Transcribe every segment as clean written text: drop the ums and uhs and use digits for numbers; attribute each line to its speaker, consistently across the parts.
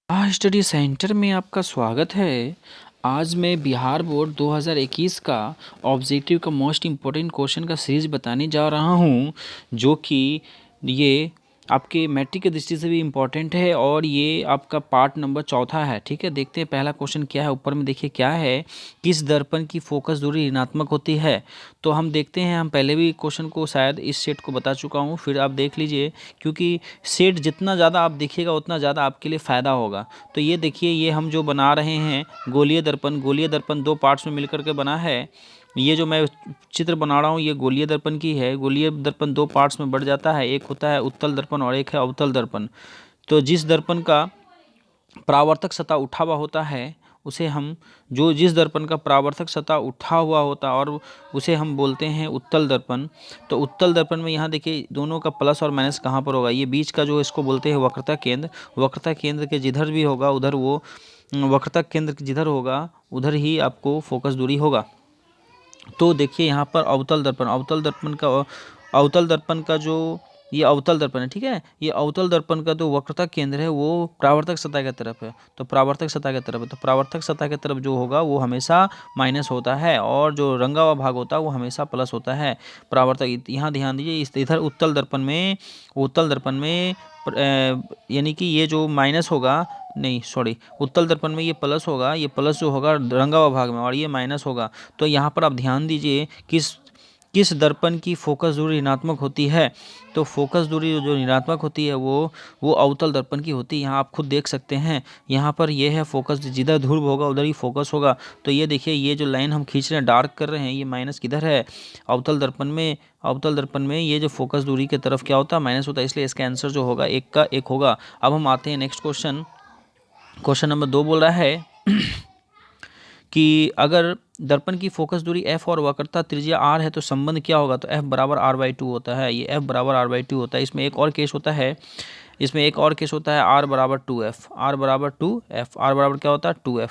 Speaker 1: Study centre में आपका स्वागत है। आज मैं बिहार बोर्ड 2021 का ऑब्जेक्टिव का मोस्ट इम्पोर्टेंट क्वेश्चन का सीरीज बताने जा रहा हूँ, जो कि ये आपके मैट्रिक की दृष्टि से भी इम्पोर्टेंट है और ये आपका पार्ट नंबर 4 है। ठीक है, देखते हैं पहला क्वेश्चन क्या है। ऊपर में देखिए क्या है, किस दर्पण की फोकस दूरी ऋणात्मक होती है। तो हम देखते हैं, हम पहले भी क्वेश्चन को शायद इस सेट को बता चुका हूँ, फिर आप देख लीजिए, क्योंकि सेट जितना ज़्यादा आप देखिएगा उतना ज़्यादा आपके लिए फ़ायदा होगा। तो ये देखिए, ये हम जो बना रहे हैं गोलीय दर्पण 2 पार्ट्स में मिलकर के बना है। ये जो मैं चित्र बना रहा हूँ ये गोलीय दर्पण की है। गोलीय दर्पण 2 पार्ट्स में बढ़ जाता है, एक होता है उत्तल दर्पण और एक है अवतल दर्पण। तो जिस दर्पण का परावर्तक सतह उठा हुआ होता है उसे हम जिस दर्पण का परावर्तक सतह उठा हुआ होता और उसे हम बोलते हैं उत्तल दर्पण। तो उत्तल दर्पण में यहाँ देखिए दोनों का प्लस और माइनस कहाँ पर होगा, ये बीच का जो इसको बोलते हैं वक्रता केंद्र। वक्रता केंद्र के जिधर भी होगा उधर वो वक्रता केंद्र जिधर होगा उधर ही आपको फोकस दूरी होगा। तो देखिए यहाँ पर अवतल दर्पण का जो ये अवतल दर्पण है, ठीक है, ये अवतल दर्पण का जो वक्रता केंद्र है वो परावर्तक सतह की तरफ है। तो परावर्तक सतह की तरफ है, तो परावर्तक सतह की तरफ जो होगा वो हमेशा माइनस होता है और जो रंगा हुआ भाग होता है वो हमेशा प्लस होता है। परावर्तक यहाँ ध्यान दीजिए, इस इधर उत्तल दर्पण में यानी कि ये जो माइनस होगा, नहीं सॉरी, उत्तल दर्पण में ये प्लस होगा, ये प्लस जो होगा रंगा हुआ भाग में, और ये माइनस होगा। तो यहाँ पर आप ध्यान दीजिए किस दर्पण की फोकस दूरी ऋणात्मक होती है। तो फोकस दूरी जो ऋणात्मक होती है वो अवतल दर्पण की होती है। यहाँ आप खुद देख सकते हैं, यहाँ पर ये है फोकस, जिधर ध्रुव होगा उधर ही फोकस होगा। तो ये देखिए, ये जो लाइन हम खींच रहे हैं, डार्क कर रहे हैं, ये माइनस किधर है, अवतल दर्पण में ये जो फोकस दूरी की तरफ क्या होता है, माइनस होता है, इसलिए इसका आंसर जो होगा 1 का 1 होगा। अब हम आते हैं नेक्स्ट क्वेश्चन नंबर 2 बोल रहा है कि अगर दर्पण की फोकस दूरी f और वक्रता त्रिज्या r है तो संबंध क्या होगा। तो f बराबर r/2 होता है, ये f बराबर r/2 होता है। इसमें एक और केस होता है r बराबर 2f, r बराबर 2f, r बराबर क्या होता है 2f।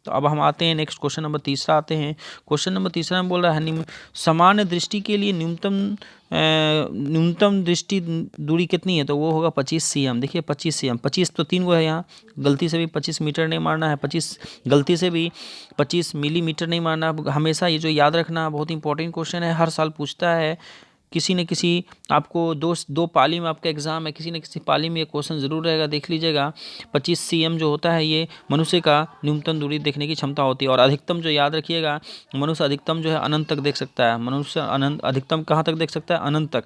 Speaker 1: तो अब हम आते हैं नेक्स्ट क्वेश्चन नंबर 3 आते हैं। क्वेश्चन नंबर 3 में बोल रहा है सामान्य दृष्टि के लिए न्यूनतम दृष्टि दूरी कितनी है। तो वो होगा 25 cm। देखिए 25 cm, 25 तो 3 है, यहाँ गलती से भी 25 मीटर नहीं मारना है, गलती से भी 25 मिलीमीटर नहीं मारना। हमेशा ये जो याद रखना बहुत इंपॉर्टेंट क्वेश्चन है, हर साल पूछता है किसी न किसी, आपको दो पाली में आपका एग्जाम है, किसी न किसी पाली में ये क्वेश्चन जरूर रहेगा, देख लीजिएगा। 25 cm जो होता है ये मनुष्य का न्यूनतम दूरी देखने की क्षमता होती है। और अधिकतम जो याद रखिएगा, मनुष्य अधिकतम जो है अनंत तक देख सकता है। मनुष्य अधिकतम कहाँ तक देख सकता है, अनंत तक।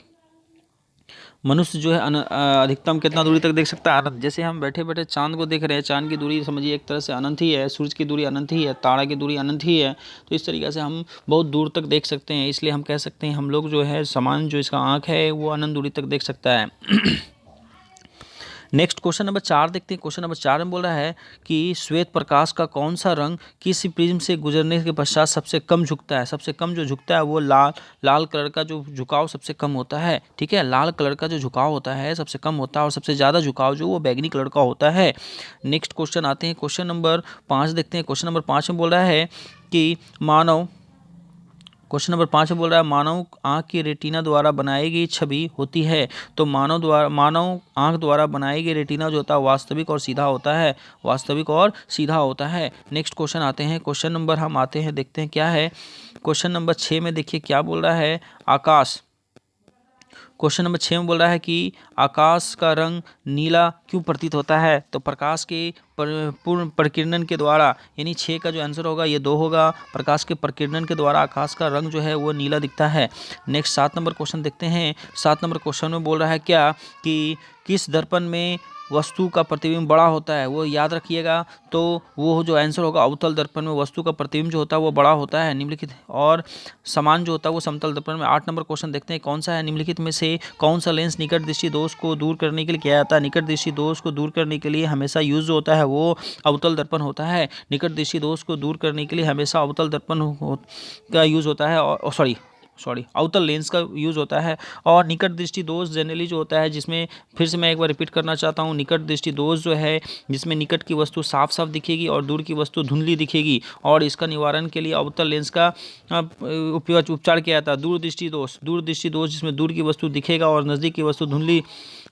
Speaker 1: मनुष्य जो है अधिकतम कितना दूरी तक देख सकता है, अनंत। जैसे हम बैठे बैठे चांद को देख रहे हैं, चांद की दूरी समझिए एक तरह से अनंत ही है, सूरज की दूरी अनंत ही है, तारा की दूरी अनंत ही है। तो इस तरीके से हम बहुत दूर तक देख सकते हैं, इसलिए हम कह सकते हैं हम लोग जो है समान जो इसका आँख है वो अनंत दूरी तक देख सकता है। नेक्स्ट क्वेश्चन नंबर 4 देखते हैं। क्वेश्चन नंबर 4 में बोल रहा है कि श्वेत प्रकाश का कौन सा रंग किसी प्रिज्म से गुजरने के पश्चात सबसे कम झुकता है। सबसे कम जो झुकता है वो लाल कलर का जो झुकाव सबसे कम होता है, ठीक है, लाल कलर का जो झुकाव होता है सबसे कम होता है, और सबसे ज़्यादा झुकाव जो वो बैगनी कलर का होता है। नेक्स्ट क्वेश्चन आते हैं, क्वेश्चन नंबर 5 देखते हैं। क्वेश्चन नंबर 5 में बोल रहा है कि क्वेश्चन नंबर 5 में बोल रहा है मानव आँख की रेटिना द्वारा बनाई गई छवि होती है। तो मानव आँख द्वारा बनाई गई रेटिना जो होता है वास्तविक और सीधा होता है। नेक्स्ट क्वेश्चन आते हैं, क्वेश्चन नंबर हम आते हैं, देखते हैं क्या है। क्वेश्चन नंबर 6 में देखिए क्या बोल रहा है, आकाश। क्वेश्चन नंबर 6 में बोल रहा है कि आकाश का रंग नीला क्यों प्रतीत होता है। तो प्रकाश के पूर्ण प्रकीर्णन के द्वारा, यानी 6 का जो आंसर होगा ये 2 होगा। प्रकाश के प्रकीर्णन के द्वारा आकाश का रंग जो है वो नीला दिखता है। नेक्स्ट 7 नंबर क्वेश्चन देखते हैं। 7 नंबर क्वेश्चन में बोल रहा है क्या कि किस दर्पण में वस्तु का प्रतिबिंब बड़ा होता है। वो याद रखिएगा, तो वो जो आंसर होगा अवतल दर्पण में वस्तु का प्रतिबिंब जो होता है वो बड़ा होता है निम्नलिखित, और समान जो होता है वो समतल दर्पण में। 8 नंबर क्वेश्चन देखते हैं, कौन सा है निम्नलिखित में से कौन सा लेंस निकट दृष्टि दोष को दूर करने के लिए किया जाता है। निकट दृष्टि दोष को दूर करने के लिए हमेशा यूज जो होता है वो अवतल दर्पण होता है। निकट दृष्टि दोष को दूर करने के लिए हमेशा अवतल दर्पण का यूज होता है, और अवतल लेंस का यूज़ होता है। और निकट दृष्टि दोष जनरली जो होता है, जिसमें फिर से मैं एक बार रिपीट करना चाहता हूँ, निकट दृष्टि दोष जो है जिसमें निकट की वस्तु साफ साफ दिखेगी और दूर की वस्तु धुंधली दिखेगी, और इसका निवारण के लिए अवतल लेंस का उपचार किया जाता है। दूरदृष्टि दोष जिसमें दूर की वस्तु दिखेगा और नज़दीक की वस्तु धुंधली,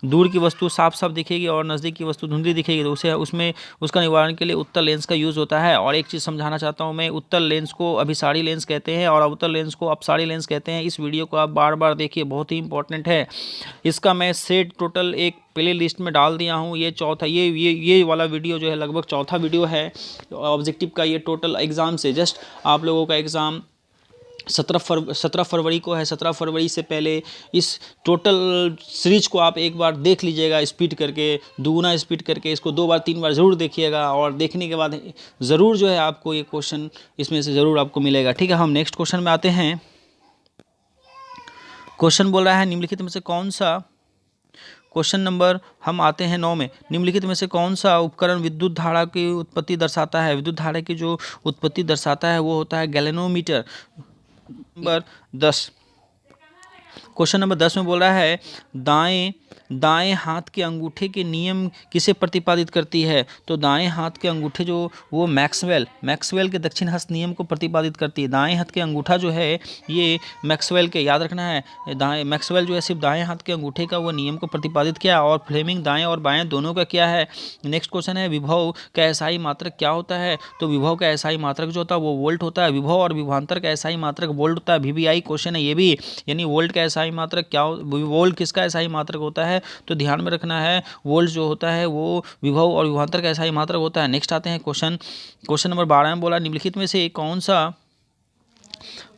Speaker 1: दूर की वस्तु साफ साफ दिखेगी और नज़दीक की वस्तु धुंधली दिखेगी, तो उसमें उसका निवारण के लिए उत्तल लेंस का यूज़ होता है। और एक चीज़ समझाना चाहता हूँ मैं, उत्तल लेंस को अभिसारी लेंस कहते हैं और अवतल लेंस को अपसारी लेंस कहते हैं। इस वीडियो को आप बार बार देखिए, बहुत ही इंपॉर्टेंट है। इसका मैं सेट टोटल एक प्ले लिस्ट में डाल दिया हूँ। ये चौथा ये वाला वीडियो जो है लगभग चौथा वीडियो है ऑब्जेक्टिव का। ये टोटल एग्ज़ाम से जस्ट आप लोगों का एग्ज़ाम 17 फरवरी को है। 17 फरवरी से पहले इस टोटल सीरीज को आप एक बार देख लीजिएगा, स्पीड करके, दुगुना स्पीड करके इसको 2 बार 3 बार ज़रूर देखिएगा, और देखने के बाद ज़रूर जो है आपको ये क्वेश्चन इसमें से ज़रूर आपको मिलेगा। ठीक है, हम नेक्स्ट क्वेश्चन में आते हैं। क्वेश्चन बोल रहा है निम्नलिखित में से कौन सा, क्वेश्चन नंबर हम आते हैं 9 में, निम्नलिखित में से कौन सा उपकरण विद्युत धारा की उत्पत्ति दर्शाता है। विद्युत धारा की जो उत्पत्ति दर्शाता है वो होता है गैल्वेनोमीटर। नंबर 10, क्वेश्चन नंबर 10 में बोल रहा है दाएं हाथ के अंगूठे के नियम किसे प्रतिपादित करती है। तो दाएं हाथ के अंगूठे जो वो मैक्सवेल के दक्षिण हस्त नियम को प्रतिपादित करती है। दाएं हाथ के अंगूठा जो है ये मैक्सवेल के, याद रखना है, मैक्सवेल जो है सिर्फ दाएं हाथ के अंगूठे का वो नियम को प्रतिपादित किया, और फ्लेमिंग दाएं और बाएं दोनों का किया है। नेक्स्ट क्वेश्चन है विभव का एसआई मात्रक क्या होता है। तो विभव का एसआई मात्रक जो होता है वो वोल्ट होता है। विभव और विभवांतर का एसआई मात्रक वोल्ट होता है। वीवीआई क्वेश्चन है ये भी, यानी वोल्ट का एसआई मात्रक क्या, वोल्ट किसका एसआई मात्रक होता है। तो ध्यान में रखना है वोल्ट जो होता है वो विभव और विभवांतर का एसआई मात्रक होता है। नेक्स्ट आते हैं क्वेश्चन नंबर 12 में बोला निम्नलिखित में से कौन सा,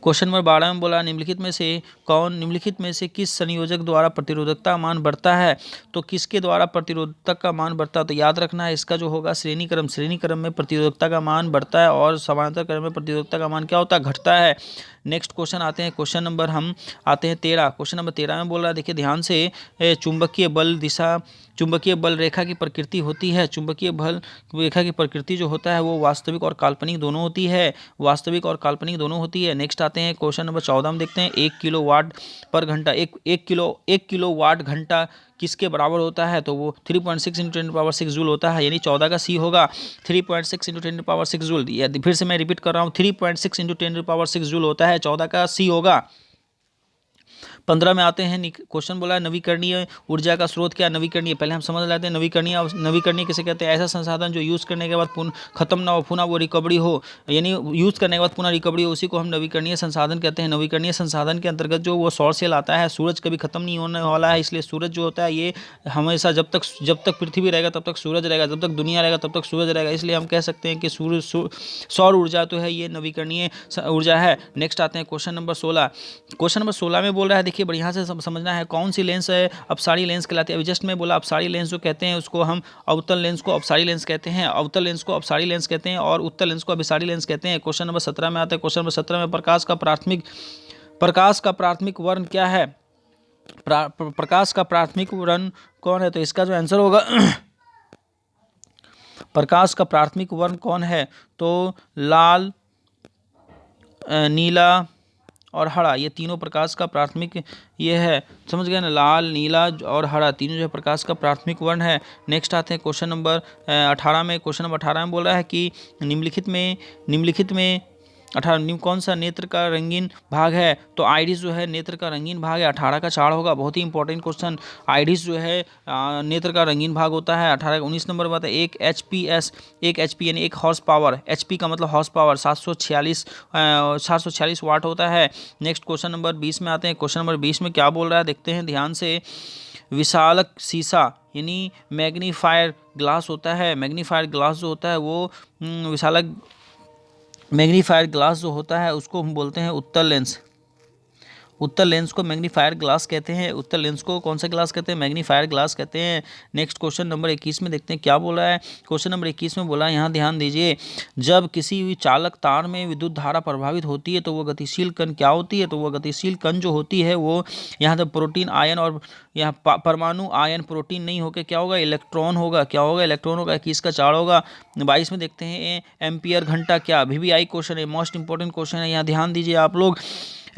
Speaker 1: क्वेश्चन नंबर 12 में बोला निम्नलिखित में से किस संयोजक द्वारा प्रतिरोधकता मान बढ़ता है। तो किसके द्वारा प्रतिरोधकता का मान बढ़ता है। तो याद रखना है इसका जो होगा श्रेणी क्रम में प्रतिरोधकता का मान बढ़ता है और समानांतर क्रम में प्रतिरोधकता का मान क्या होता है, घटता है। नेक्स्ट क्वेश्चन आते हैं, क्वेश्चन नंबर हम आते हैं 13। क्वेश्चन नंबर 13 में बोल रहा है, देखिए ध्यान से, चुंबकीय बल रेखा की प्रकृति होती है। चुंबकीय बल रेखा की प्रकृति जो होता है वो वास्तविक और काल्पनिक दोनों होती है। नेक्स्ट आते हैं क्वेश्चन नंबर 14 में, देखते हैं 1 किलो वाट पर घंटा, एक किलो वाट घंटा किसके बराबर होता है। तो वो 3.6 × 10⁻6 जूल होता है, यानी 14 का सी होगा 3.6 × 10⁻6 जूल। फिर से मैं रिपीट कर रहा हूँ, 3.6 × 10⁻6 जूल होता है, 14 का सी होगा। 15 में आते हैं, क्वेश्चन बोला है नवीकरणीय ऊर्जा का स्रोत क्या। नवीकरणीय, पहले हम समझ लेते हैं नवीकरणीय किसे कहते हैं। ऐसा संसाधन जो यूज़ करने के बाद खत्म ना हो, पुनः वो रिकवरी हो, यानी यूज़ करने के बाद पुनः रिकवरी हो, उसी को हम नवीकरणीय संसाधन कहते हैं। नवीकरणीय संसाधन के अंतर्गत जो वो सौर सेल आता है। सूरज कभी खत्म नहीं होने वाला है, इसलिए सूरज जो होता है ये हमेशा जब तक पृथ्वी रहेगा तब तक सूरज रहेगा, जब तक दुनिया रहेगा तब तक सूरज रहेगा, इसलिए हम कह सकते हैं कि सौर ऊर्जा तो है ये नवीकरणीय ऊर्जा है। नेक्स्ट आते हैं क्वेश्चन नंबर 16। क्वेश्चन नंबर 16 में बोल रहा है, देखिए बढ़िया से समझना है कौन सी लेंस है अपसारी लेंस कहलाती है। अभी जस्ट में बोला अपसारी लेंस जो कहते हैं उसको हम अवतल लेंस को अपसारी लेंस कहते हैं, अवतल लेंस को अपसारी लेंस कहते हैं और उत्तल लेंस को अभिसारी लेंस कहते हैं। क्वेश्चन नंबर 17 में आता है। क्वेश्चन नंबर 17 में प्रकाश का प्राथमिक वर्ण क्या है। प्रकाश का प्राथमिक वर्ण कौन है। तो इसका जो आंसर होगा प्रकाश का प्राथमिक वर्ण कौन है, तो लाल, नीला और हरा, ये तीनों प्रकाश का प्राथमिक ये है, समझ गए ना, लाल, नीला और हरा तीनों जो है प्रकाश का प्राथमिक वर्ण है। नेक्स्ट आते हैं क्वेश्चन नंबर 18 में। क्वेश्चन नंबर 18 में बोल रहा है कि निम्नलिखित में 18 कौन सा नेत्र का रंगीन भाग है। तो आइरिस जो है नेत्र का रंगीन भाग है, 18 का 4 होगा। बहुत ही इंपॉर्टेंट क्वेश्चन, आइरिस जो है नेत्र का रंगीन भाग होता है। 18 19 नंबर बात है, 1 HP यानी 1 हॉर्स पावर, HP का मतलब हॉर्स पावर 746 वाट होता है। नेक्स्ट क्वेश्चन नंबर 20 में आते हैं। क्वेश्चन नंबर 20 में क्या बोल रहा है देखते हैं ध्यान से। विशालक शीशा यानी मैग्नीफायर ग्लास होता है। मैग्नीफायर ग्लास जो होता है वो मैग्नीफायर ग्लास जो होता है उसको हम बोलते हैं उत्तल लेंस। उत्तल लेंस को मैग्नीफायर ग्लास कहते हैं। उत्तल लेंस को कौन सा ग्लास कहते हैं, मैग्नीफायर ग्लास कहते हैं। नेक्स्ट क्वेश्चन नंबर 21 में देखते हैं क्या बोला है। क्वेश्चन नंबर 21 में बोला है, यहाँ ध्यान दीजिए, जब किसी भी चालक तार में विद्युत धारा प्रभावित होती है तो वो गतिशील कण क्या होती है। तो वो गतिशील कण जो होती है वो यहाँ पर प्रोटीन आयन और यहाँ परमाणु आयन प्रोटीन नहीं होकर क्या होगा, इलेक्ट्रॉन होगा। क्या होगा, इलेक्ट्रॉन होगा। 21 का 4 होगा। 22 में देखते हैं एम्पियर घंटा क्या, VVI क्वेश्चन है, मोस्ट इंपॉर्टेंट क्वेश्चन है, यहाँ ध्यान दीजिए आप लोग।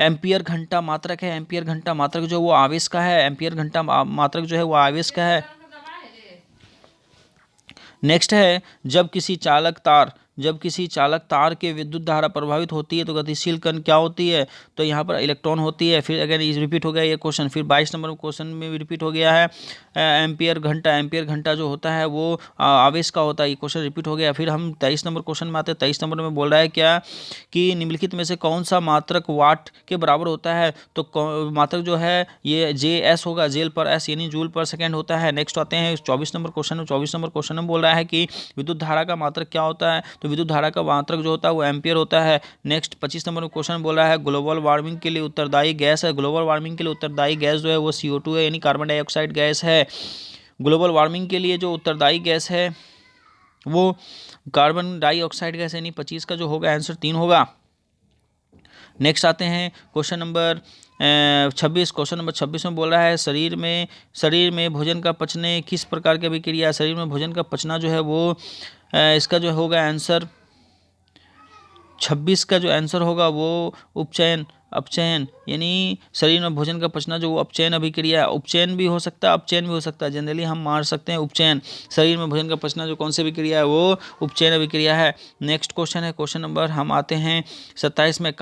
Speaker 1: एम्पियर घंटा मात्रक है, एम्पियर घंटा मात्रक जो वो आवेश का है, एम्पियर घंटा मात्रक जो है वो आवेश का है। नेक्स्ट है, जब किसी चालक तार के विद्युत धारा प्रभावित होती है तो गतिशील कण क्या होती है, तो यहाँ पर इलेक्ट्रॉन होती है। फिर अगर रिपीट हो गया ये क्वेश्चन, फिर 22 नंबर क्वेश्चन में भी रिपीट हो गया है। एम्पियर घंटा जो होता है वो आवेश का होता है, ये क्वेश्चन रिपीट हो गया। फिर हम 23 नंबर क्वेश्चन में आते हैं। 23 नंबर में बोल रहा है क्या कि निम्नलिखित में से कौन सा मात्रक वाट के बराबर होता है, तो मात्रक जो है ये JS होगा, जेल पर एस यानी जूल पर सेकेंड होता है। नेक्स्ट आते हैं 24 नंबर क्वेश्चन में। 24 नंबर क्वेश्चन में बोल रहा है कि विद्युत धारा का मात्रक क्या होता है, तो विद्युत धारा का मात्रक जो होता है वो एम्पियर होता है। नेक्स्ट 25 नंबर क्वेश्चन बोल रहा है ग्लोबल वार्मिंग के लिए उत्तरदायी गैस है, ग्लोबल वार्मिंग के लिए उत्तरदायी गैस जो है वो CO2 है, यानी कार्बन डाइऑक्साइड गैस है। ग्लोबल वार्मिंग के लिए जो उत्तरदायी गैस है वो कार्बन डाइऑक्साइड गैस, यानी 25 का जो होगा आंसर 3 होगा। नेक्स्ट आते हैं क्वेश्चन नंबर 26। क्वेश्चन नंबर 26 में बोल रहा है शरीर में भोजन का पचने किस प्रकार की अभिक्रिया, शरीर में भोजन का पचना जो है वो इसका जो होगा आंसर 26 का जो आंसर होगा वो अपचयन, यानी शरीर में भोजन का पचना जो वो अपचयन अभिक्रिया, उपचयन भी हो सकता है अपचयन भी हो सकता है, जनरली हम मार सकते हैं उपचयन। शरीर में भोजन का पचना जो कौन सी अभिक्रिया है वो उपचयन अभिक्रिया है। नेक्स्ट क्वेश्चन है क्वेश्चन नंबर हम आते हैं 27 में।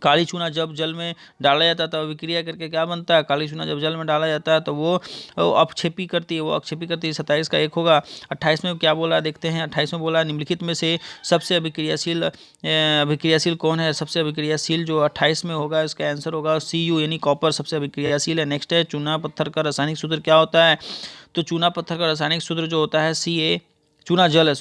Speaker 1: काली चूना जब जल में डाला जाता है तो अभिक्रिया करके क्या बनता है, काली चूना जब जल में डाला जाता है तो वो अक्षेपी करती है, 27 का 1 होगा। 28 में क्या बोला देखते हैं। 28 में बोला निम्नलिखित में से सबसे अभिक्रियाशील कौन है, सबसे अभिक्रियाशील जो 28 में होगा इसका आंसर होगा Cu यानी कॉपर सबसे अभिक्रियाशील है। नेक्स्ट है चूना पत्थर का रासायनिक सूत्र क्या होता है, तो चूना पत्थर का रासायनिक सूत्र जो होता है चूना जल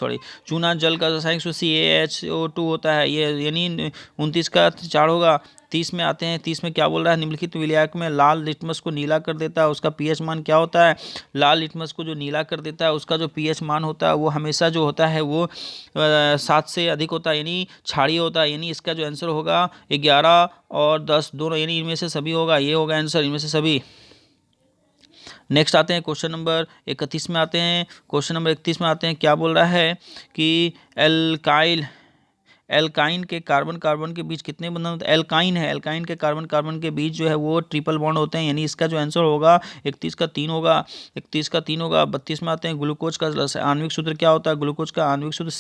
Speaker 1: का रासायनिक सूत्र CaHO2 होता है, ये यानी 29 का 4 होगा। 30 में आते हैं। 30 में क्या बोल रहा है निम्नलिखित विलायक में लाल लिटमस को नीला कर देता है उसका pH मान क्या होता है, लाल लिटमस को जो नीला कर देता है उसका जो pH मान होता है वो हमेशा जो होता है वो 7 से अधिक होता है, यानी क्षारीय होता है, यानी इसका जो आंसर होगा 11 और 10 दोनों, यानी इनमें से सभी होगा, ये होगा आंसर इनमें से सभी। नेक्स्ट आते हैं क्वेश्चन नंबर 31 में आते हैं। क्वेश्चन नंबर 31 में आते हैं क्या बोल रहा है कि एल्काइन के कार्बन के बीच कितने बंधन होते हैं, एल्काइन के कार्बन के बीच जो है वो ट्रिपल बॉन्ड होते हैं, यानी इसका जो आंसर होगा 31 का 3 होगा। 32 में आते हैं ग्लूकोज का आणविक सूत्र क्या होता है, ग्लूकोज का आणविक सूत्र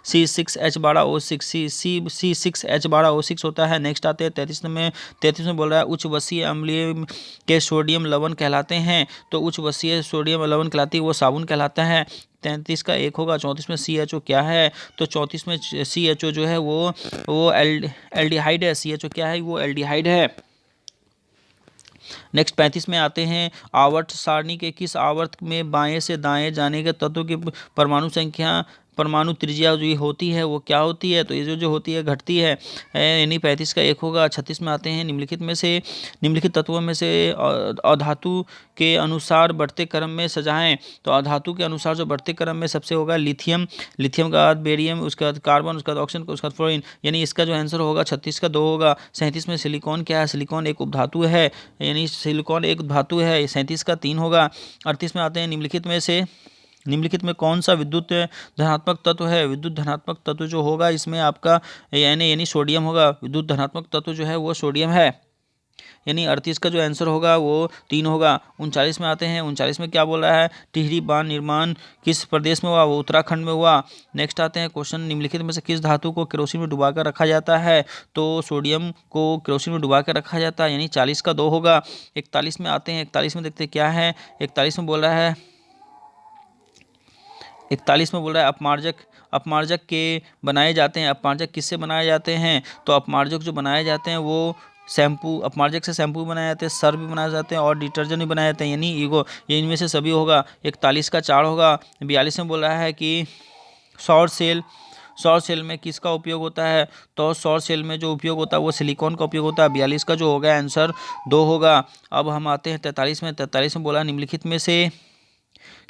Speaker 1: C6H12O6 होता है। नेक्स्ट आते हैं 33 में बोल रहा है उच्च वसीय अम्लीय के सोडियम लवण कहलाते हैं, तो उच्च वसीय सोडियम लवण कहलाती है वो साबुन कहलाता है। 33 का 1 होगा। 34 में CHO क्या है, तो 34 में CHO जो है वो एल्डिहाइड है, CHO क्या है वो एल्डिहाइड है। नेक्स्ट 35 में आते हैं आवर्त सारणी के किस आवर्त में बाएं से दाएं जाने के तत्व की परमाणु त्रिज्या जो होती है वो क्या होती है, तो ये जो होती है घटती है, यानी 35 का 1 होगा। 36 में आते हैं निम्नलिखित तत्वों में से अधातु के अनुसार बढ़ते क्रम में सजाएं, तो अधातु के अनुसार जो बढ़ते क्रम में सबसे होगा लिथियम के बाद बेरियम, उसके बाद कार्बन, उसके बाद ऑक्सीजन, उसके बाद फ्लोरीन, यानी इसका जो आंसर होगा 36 का 2 होगा। 37 में सिलिकॉन क्या है, सिलिकॉन एक उपधातु है, यानी सिलिकॉन एक धातु है, 37 का 3 होगा। 38 में आते हैं निम्नलिखित में कौन सा विद्युत धनात्मक तत्व है, विद्युत धनात्मक तत्व जो होगा इसमें आपका यानी सोडियम होगा, विद्युत धनात्मक तत्व जो है वो सोडियम है, यानी 38 का जो आंसर होगा वो 3 होगा। 39 में आते हैं। 39 में क्या बोल रहा है टिहरी बांध निर्माण किस प्रदेश में हुआ, वो उत्तराखंड में हुआ। नेक्स्ट आते हैं क्वेश्चन निम्नलिखित में से किस धातु को केरोसिन में डुबाकर रखा जाता है, तो सोडियम को केरोसिन में डुबाकर रखा जाता है, यानी 40 का 2 होगा। 41 में आते हैं। 41 में देखते क्या है, 41 में बोल रहा है अपमार्जक के बनाए जाते हैं। अपमार्जक किससे बनाए जाते हैं, तो अपमार्जक जो बनाए जाते हैं वो अपमार्जक से शैम्पू भी बनाए जाते हैं, सर्फ भी बनाए जाते हैं और डिटर्जेंट भी बनाए जाते हैं, यानी ये इनमें से सभी होगा। 41 का 4 होगा। 42 में बोल रहा है कि सौर सेल में किसका उपयोग होता है, तो सौर सेल में जो उपयोग होता है वो सिलिकॉन का उपयोग होता है। 42 का जो होगा आंसर 2 होगा। अब हम आते हैं 43 में। 43 में बोला निम्नलिखित में से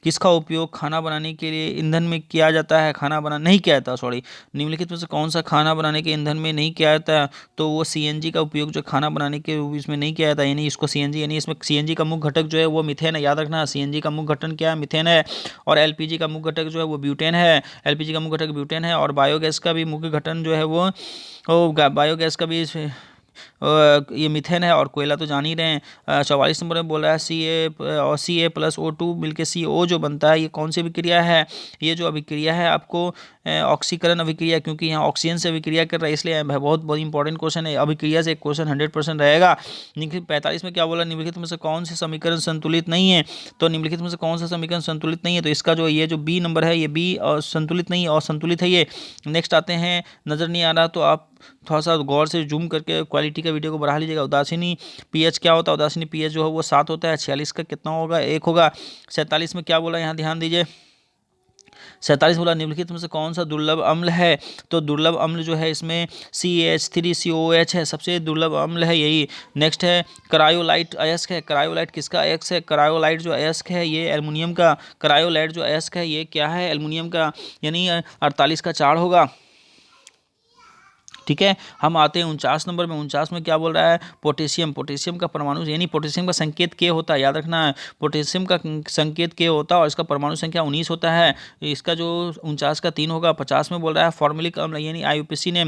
Speaker 1: किसका उपयोग खाना बनाने के लिए ईंधन में किया जाता है, खाना बना नहीं किया जाता, सॉरी, निम्नलिखित में से कौन सा खाना बनाने के ईंधन में नहीं किया जाता है, तो वो सीएनजी का उपयोग जो खाना बनाने के इसमें नहीं किया जाता, यानी इसको सीएनजी, यानी इसमें सीएनजी का मुख्य घटक जो है वो मीथेन है, याद रखना, सीएनजी का मुख्य घटक क्या है, मीथेन है। और एलपीजी का मुख्य घटक जो है वो ब्यूटेन है, एलपीजी का मुख्य घटक ब्यूटेन है। और बायोगैस का भी मुख्य घटक जो है वो बायोगैस का भी ये मीथेन है। और कोयला तो जान ही रहे हैं। 44 नंबर में बोल रहा है Ca+O2 मिलके CO जो बनता है, ये कौन सी अभिक्रिया है, ये जो अभिक्रिया है आपको ऑक्सीकरण अभिक्रिया, क्योंकि यहाँ ऑक्सीजन से अभिक्रिया कर रहा है, इसलिए बहुत बहुत इंपॉर्टेंट क्वेश्चन है, अभिक्रिया से एक क्वेश्चन 100% रहेगा। निम्नलिखित 45 में क्या बोला, निम्नलिखित में से कौन से समीकरण संतुलित नहीं है, तो निम्नलिखित में से कौन सा समीकरण संतुलित नहीं है, तो इसका जो ये जो बी नंबर है, ये बी और संतुलित नहीं और संतुलित है ये। नेक्स्ट आते हैं, नज़र नहीं आ रहा तो आप थोड़ा सा गौर से जूम करके क्वालिटी का वीडियो को बढ़ा लीजिएगा। उदासीनी पीएच क्या होता है, उदासीनी पीएच जो है वो 7 होता है। 46 का कितना होगा, 1 होगा। 47 में क्या बोला, यहाँ ध्यान दीजिए, 47 बोला निम्नलिखित में से कौन सा दुर्लभ अम्ल है, तो दुर्लभ अम्ल जो है इसमें CH3COOH है, सबसे दुर्लभ अम्ल है यही। नेक्स्ट है क्रायोलाइट अयस्क है, क्रायोलाइट किसका अयस्क है, क्रायोलाइट जो अयस्क है ये एल्युमिनियम का, क्रायोलाइट जो अयस्क है ये क्या है, एल्युमिनियम का, यानी 48 का 4 होगा। ठीक है, हम आते हैं 49 नंबर में। 49 में क्या बोल रहा है, पोटेशियम, पोटेशियम का परमाणु, यानी पोटेशियम का संकेत के होता है, याद रखना है, पोटेशियम का संकेत के होता है और इसका परमाणु संख्या 19 होता है। इसका जो 49 का 3 होगा। 50 में बोल रहा है फॉर्मुलिक अम्ल, यानी आईयूपीएसी ने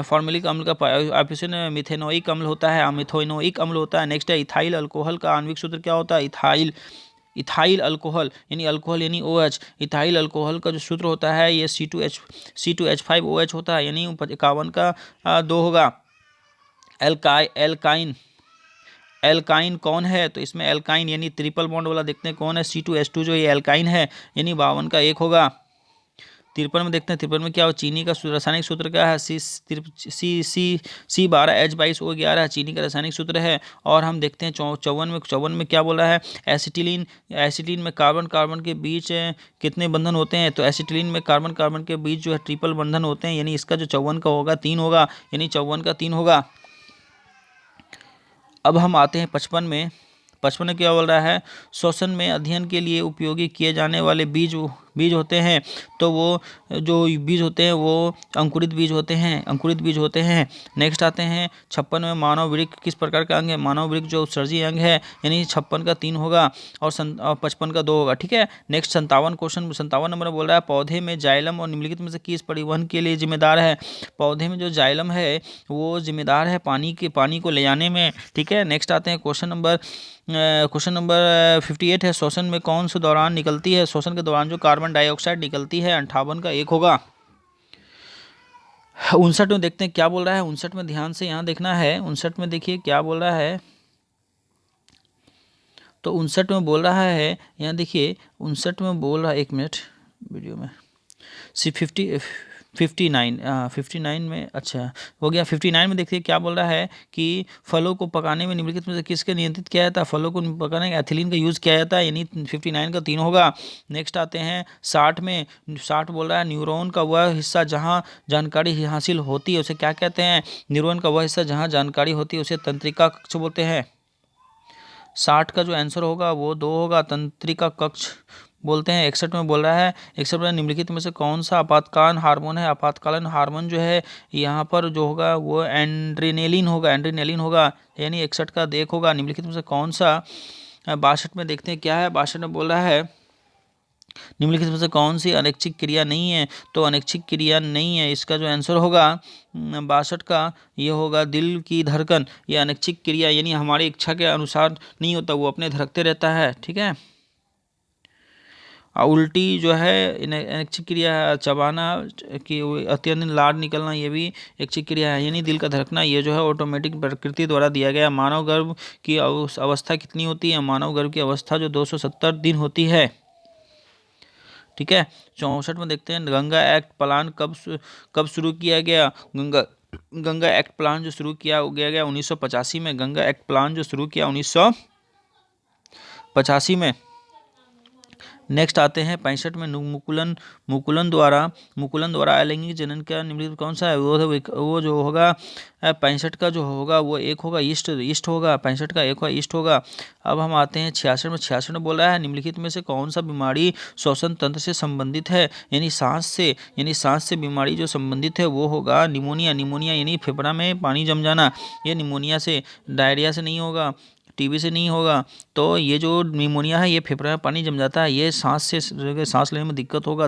Speaker 1: फॉर्मुलिक अम्ल का आईयूपीएसी ने मिथेनोइक अम्ल होता है, मिथेनोइक अम्ल होता है। नेक्स्ट है इथाइल अल्कोहल का आणविक सूत्र क्या होता है, इथाइल अल्कोहल यानी OH, इथाइल अल्कोहल का जो सूत्र होता है ये C2H5OH होता है, यानी 51 का 2 होगा। एल्काइन कौन है, तो इसमें एल्काइन यानी ट्रिपल बॉन्ड वाला देखते हैं कौन है, C2H2 जो ये एल्काइन है, यानी 52 का 1 होगा। 53 में देखते हैं, 53 में क्या हो, चीनी का रासायनिक सूत्र क्या है, C12H22O11 है, चीनी का रासायनिक सूत्र है। और हम देखते हैं 54 में क्या बोला है, एसिटिलीन में कार्बन के बीच कितने बंधन होते हैं, तो एसिटिलीन में कार्बन के बीच जो है ट्रिपल बंधन होते हैं, यानी इसका जो 54 का होगा 3 होगा, यानी 54 का 3 होगा। अब हम आते हैं 55 में। 55 में क्या बोल रहा है, श्वसन में अध्ययन के लिए उपयोगी किए जाने वाले बीज होते हैं, तो वो जो बीज होते हैं वो अंकुरित बीज होते हैं। नेक्स्ट आते हैं 56 में, मानव वृक्क किस प्रकार का अंग है, मानव वृक्क जो उत्सर्जी अंग है, यानी 56 का 3 होगा और 55 का 2 होगा। ठीक है, नेक्स्ट 57 नंबर बोल रहा है, पौधे में जाइलम और निम्नलिखित में से किस परिवहन के लिए जिम्मेदार है, पौधे में जो जाइलम है वो जिम्मेदार है पानी को ले जाने में। ठीक है, नेक्स्ट आते हैं क्वेश्चन नंबर 58 है, श्वसन में कौन से दौरान निकलती है, श्वसन के दौरान जो कार्बन डाइऑक्साइड निकलती है, 58 का 1 होगा। 59 में देखते हैं क्या बोल रहा है, 59 में ध्यान से यहाँ देखना है, 59 में देखिए क्या बोल रहा है, तो 59 में बोल रहा है, यहाँ देखिए 59 में बोल रहा है, 1 मिनट वीडियो में, 59 में, अच्छा हो गया। 59 में देखिए क्या बोल रहा है कि फलों को पकाने में निम्नलिखित में से किसके नियंत्रित किया जाता है, फलों को पकाने में एथिलीन का यूज़ किया जाता है, यानी 59 का 3 होगा। नेक्स्ट आते हैं 60 में। 60 बोल रहा है, न्यूरॉन का वह हिस्सा जहाँ जानकारी हासिल होती है उसे क्या कहते हैं, न्यूरॉन का वह हिस्सा जहाँ जानकारी होती है उसे तंत्रिका कक्ष बोलते हैं। 60 का जो आंसर होगा वो 2 होगा, तंत्रिका कक्ष बोलते हैं। 61 में बोल रहा है, 61 में निम्नलिखित में से कौन सा आपातकालीन हार्मोन है, आपातकालीन हार्मोन जो है यहाँ पर जो होगा वो एड्रेनलिन होगा, यानी 61 का 1 होगा। निम्नलिखित में से कौन सा, 62 में देखते हैं क्या है, 62 में बोल रहा है निम्नलिखित में से कौन सी अनैच्छिक क्रिया नहीं है, तो अनैच्छिक क्रिया नहीं है, इसका जो आंसर होगा 62 का ये होगा दिल की धड़कन, ये अनैच्छिक क्रिया यानी हमारी इच्छा के अनुसार नहीं होता, वो अपने धड़कते रहता है। ठीक है, उल्टी जो है अनैच्छिक क्रिया, चबाना कि अत्यंत लार निकलना ये भी ऐच्छिक क्रिया है, यानी दिल का धड़कना ये जो है ऑटोमेटिक प्रकृति द्वारा दिया गया। मानव गर्भ की अवस्था कितनी होती है, मानव गर्भ की अवस्था जो 270 दिन होती है। ठीक है, 64 में देखते हैं, गंगा एक्ट प्लान कब शुरू किया गया, गंगा एक्ट प्लान जो शुरू किया गया 1985 में, गंगा एक्ट प्लान जो शुरू किया 1985 में। नेक्स्ट आते हैं 65 में मुकुलन द्वारा अलैंगिक जनन का निम्नलिखित कौन सा है? वो जो होगा 65 का जो होगा वो एक होगा ईस्ट होगा, 65 का एक होगा ईस्ट होगा। अब हम आते हैं 66 में बोल रहा है निम्नलिखित में से कौन सा बीमारी श्वसन तंत्र से संबंधित है, यानी सांस से बीमारी जो संबंधित है वो होगा निमोनिया यानी फेफड़ा में पानी जम जाना। ये निमोनिया से, डायरिया से नहीं होगा, टीबी से नहीं होगा। तो ये जो निमोनिया है ये फेफड़े में पानी जम जाता है, ये सांस लेने में दिक्कत होगा।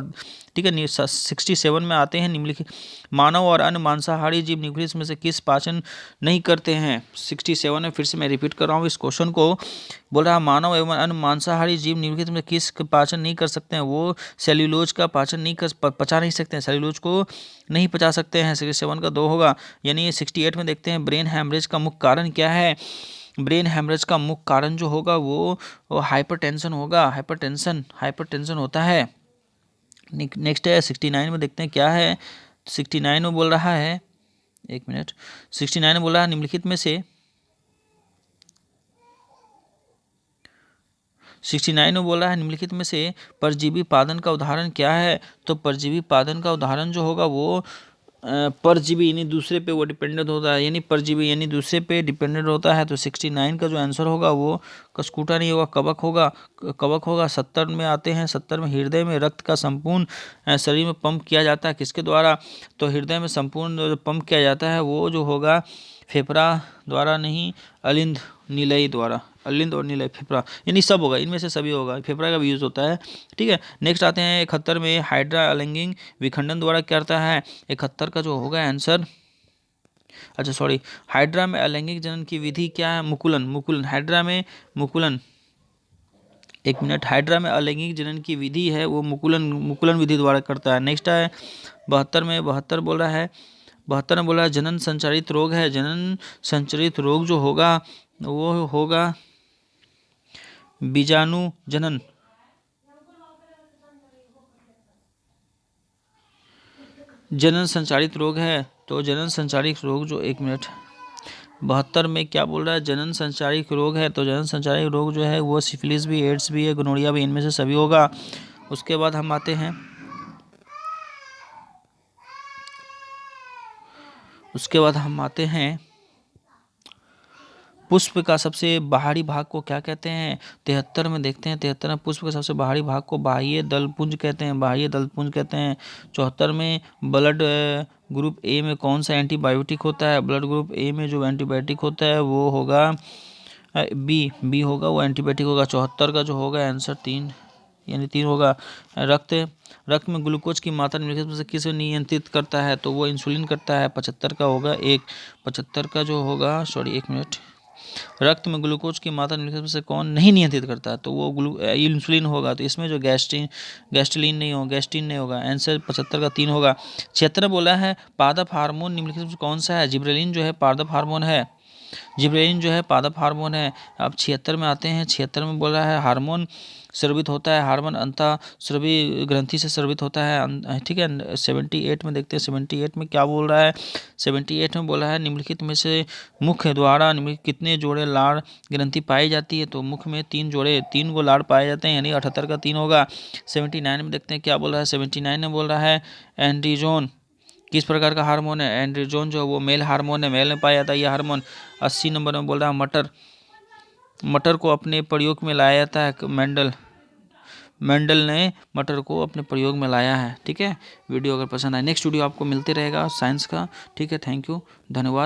Speaker 1: ठीक है। 67 में आते हैं निम्नलिखित मानव और अन्य मांसाहारी जीव निम्नलिखित में से किस पाचन नहीं करते हैं? 67 में फिर से मैं रिपीट कर रहा हूँ इस क्वेश्चन को। बोल रहा है मानव एवं अन्य मांसाहारी जीव निम्नलिखित में किस पाचन नहीं कर सकते हैं? वो सेल्यूलोज का पाचन नहीं पचा नहीं सकते हैं, सेल्यूलोज को नहीं पचा सकते हैं। 67 का 2 होगा। यानी 68 में देखते हैं ब्रेन हैमरेज का मुख्य कारण क्या है? ब्रेन हैमरेज का मुख्य कारण जो होगा वो हाइपरटेंशन होगा। हाइपरटेंशन होता है। नेक्स्ट है 69 में देखते हैं क्या है। 69 में बोल रहा है, एक मिनट, 69 में बोल रहा है निम्नलिखित में से 69 में बोल रहा है निम्नलिखित में से परजीवी पादन का उदाहरण क्या है? तो परजीवी पादन का उदाहरण जो होगा वो परजीवी यानी दूसरे पे वो डिपेंडेंट होता है, यानी परजीवी यानी दूसरे पे डिपेंडेंट होता है। तो 69 का जो आंसर होगा वो कस्कूटा नहीं होगा, कवक होगा। 70 में आते हैं। 70 में हृदय में रक्त का संपूर्ण शरीर में पंप किया जाता है किसके द्वारा? तो हृदय में संपूर्ण पंप किया जाता है वो जो होगा फेफड़ा द्वारा नहीं, अलिंद नीलई द्वारा। अलिंद और नीलई फेफड़ा यानी सब होगा, इनमें से सभी होगा, फेफड़ा का भी यूज होता है। ठीक है। नेक्स्ट आते हैं 71 में हाइड्रा अलैंगिक विखंडन द्वारा क्या करता है? 71 का जो होगा आंसर, अच्छा सॉरी, हाइड्रा में अलैंगिक जनन की विधि क्या है? मुकुलन। हाइड्रा में मुकुलन, एक मिनट, हाइड्रा में अलैंगिक जनन की विधि है वो मुकुलन विधि द्वारा करता है। नेक्स्ट है 72 बोल रहा है, 72 में बोला है जनन संचारित रोग है। जनन संचारित रोग जो होगा वो होगा बीजाणु जनन। जनन संचारित रोग है, तो जनन संचारित रोग जो, एक मिनट, 72 में क्या बोल रहा है? जनन संचारित रोग है, तो जनन संचारित रोग जो है वो सिफिलिस भी, एड्स भी है, गोनोरिया भी, इनमें से सभी होगा। उसके बाद हम आते हैं पुष्प का सबसे बाहरी भाग को क्या कहते हैं? 73 में देखते हैं। 73 में पुष्प के सबसे बाहरी भाग को बाह्य दलपुंज कहते हैं। 74 में ब्लड ग्रुप ए में कौन सा एंटीबायोटिक होता है? ब्लड ग्रुप ए में जो एंटीबायोटिक होता है वो होगा बी होगा, वो एंटीबायोटिक होगा। 74 का जो होगा आंसर 3 यानी 3 होगा। रक्त में ग्लूकोज की मात्रा निम्नलिखित में से किसे नियंत्रित करता है? तो वो इंसुलिन करता है। 75 का होगा 1। 75 का जो होगा, सॉरी एक मिनट, रक्त में ग्लूकोज की मात्रा निम्नलिखित में से कौन नहीं नियंत्रित करता है? तो वो इंसुलिन होगा। तो इसमें जो गैस्ट्रीन नहीं होगा। आंसर 75 का 3 होगा। 76 बोला है पादप हार्मोन निम्नलिखित में से कौन सा है? जिब्रेलिन जो है पादप हार्मोन है। अब 76 में आते हैं। 76 में बोला है हार्मोन स्रावित होता है, हार्मोन अंतःस्रावी ग्रंथि से स्रावित होता है। ठीक है। 78 में देखते हैं। 78 में क्या बोल रहा है? 78 में बोला है निम्नलिखित में से मुख द्वारा निम्नलिखित कितने जोड़े लाड़ ग्रंथि पाई जाती है? तो मुख में 3 गो लाड़ पाए जाते हैं, यानी 78 का 3 होगा। 79 में देखते हैं क्या बोल रहा है? 79 में बोल रहा है एंड्रोजन किस प्रकार का हार्मोन है? एंड्रोजन जो वो मेल हार्मोन है, मेल में पाया जाता है ये हार्मोन। 80 नंबर में बोल रहा है मटर को अपने प्रयोग में लाया जाता है। मेंडल ने मटर को अपने प्रयोग में लाया है। ठीक है। वीडियो अगर पसंद आए, नेक्स्ट वीडियो आपको मिलते रहेगा साइंस का। ठीक है। थैंक यू, धन्यवाद।